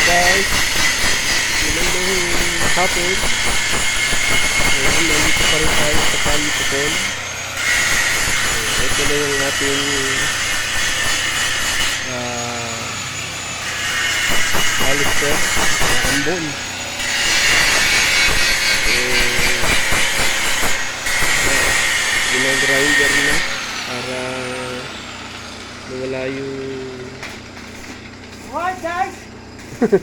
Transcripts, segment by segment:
guys, magandang hapon. Ayan, nandito pa rin tayo sa Palipukon. Ito na yung ating alister na ambon. Ginagrinder na para mawala yung What guys? Ito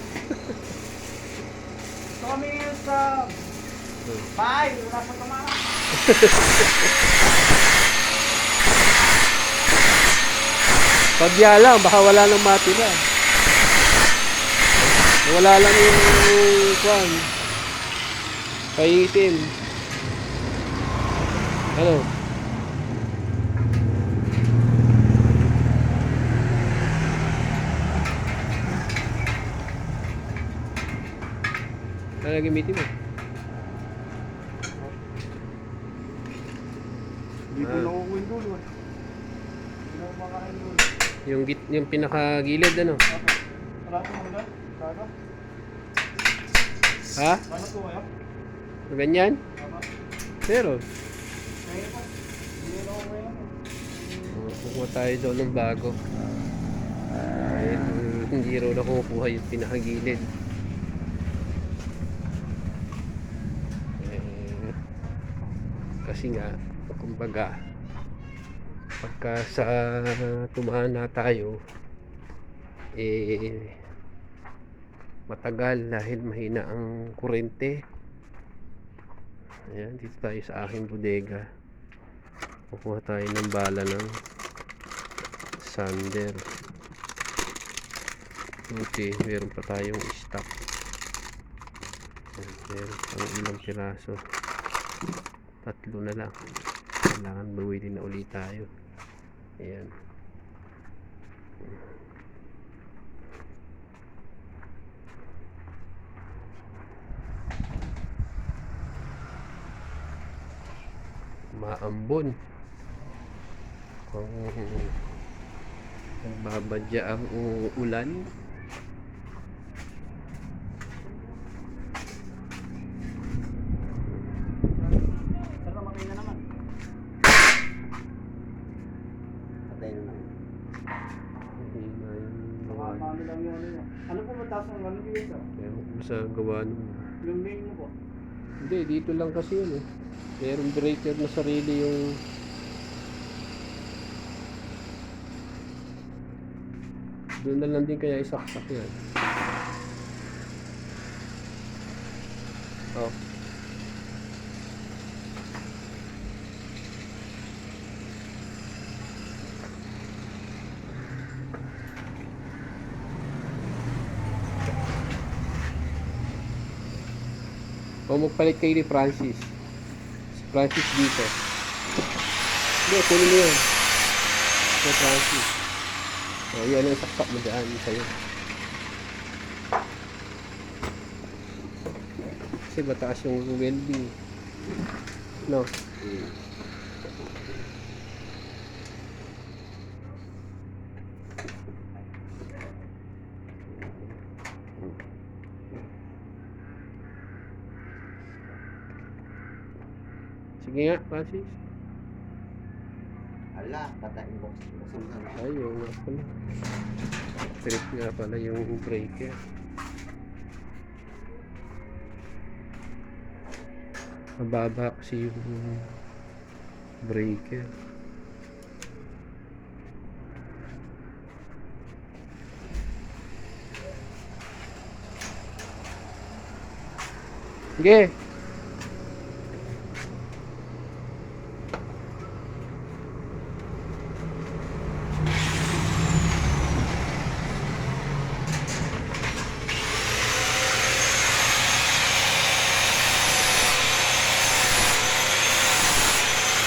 kami ngayon sa bahay, wala sa Tamara. pagya lang, baka wala nang matira. Wala lang yung kwan payitin. Ano? Ano gamitin mo? Hindi ko nakukuhin doon. Hindi ko makakain doon. Yung pinakagilid ano? Wala ito mga doon? Saka? Ha? Ano ito kayo? Ganyan? Saka? Pero Kaya ito? Hindi ko nakukuhin. kukuha tayo doon ng bago. Dahil hindi raw nakukuha yung pinakagilid. Kasi nga, kumbaga, pagka sa tumana tayo, matagal dahil mahina ang kurente. Ayan, dito tayo sa aking bodega. Kukuha tayo ng bala ng sander. Okay, meron pa tayong stock. Ayan, meron pang ilang piraso. 3 na lang. Kailangan bumili na ulit tayo. Ayan. Maambon. Kung nagbabadya ang ulan. Pero matay na naman. Patay na naman. Mahina yung gawa. Ano lang yung ano nyo? Ano po mataas ang ano nyo ito? Ewan ko sa gawa nung... Yung main nyo po? Hindi, dito lang kasi yun eh. Merong breaker na sarili yung... Doon na lang din kaya isaksak yan. Oh. O magpalit kayo ni Francis. Si Francis dito. Hindi, kunin mo yun. Si Francis. O, yan ang saksak mo dyan sa'yo. Kasi mataas yung welding. No? Sige nga, Francis. Ala, patay mo. Ayaw nga pala. Trip nga pala yung breaker. Mababa kasi yung breaker. Sige.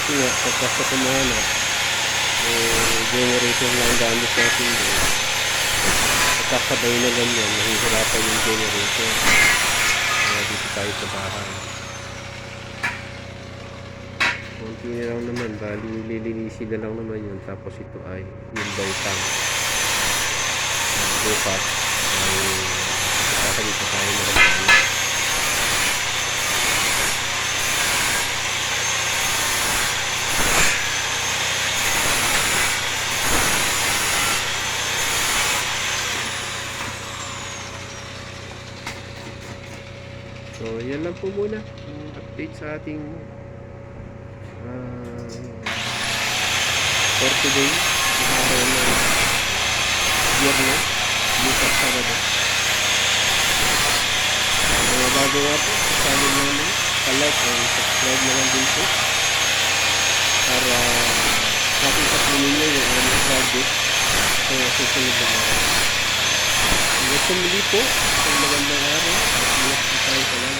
Nga, pagka sa kumana, generator lang gamit natin doon. Pagkasabay na ganyan, nahihirapan yung generator. Kaya dito tayo sa bahay. Konti na lang naman, bali lilinisin na lang naman yun. Tapos ito ay yung tank. Bukas ay Sabi pa tayo nakagawa. So, yan lang po muna ang update sa ating for today, yung araw ng Biyernes, bukas Sabado. Mga bago nga po, channel namin, pa-like and subscribe naman din po para makita po ninyo yung aming project sa susunod na araw. Hanggang sa muli po, isang magandang araw at ingat po tayo sa lahat.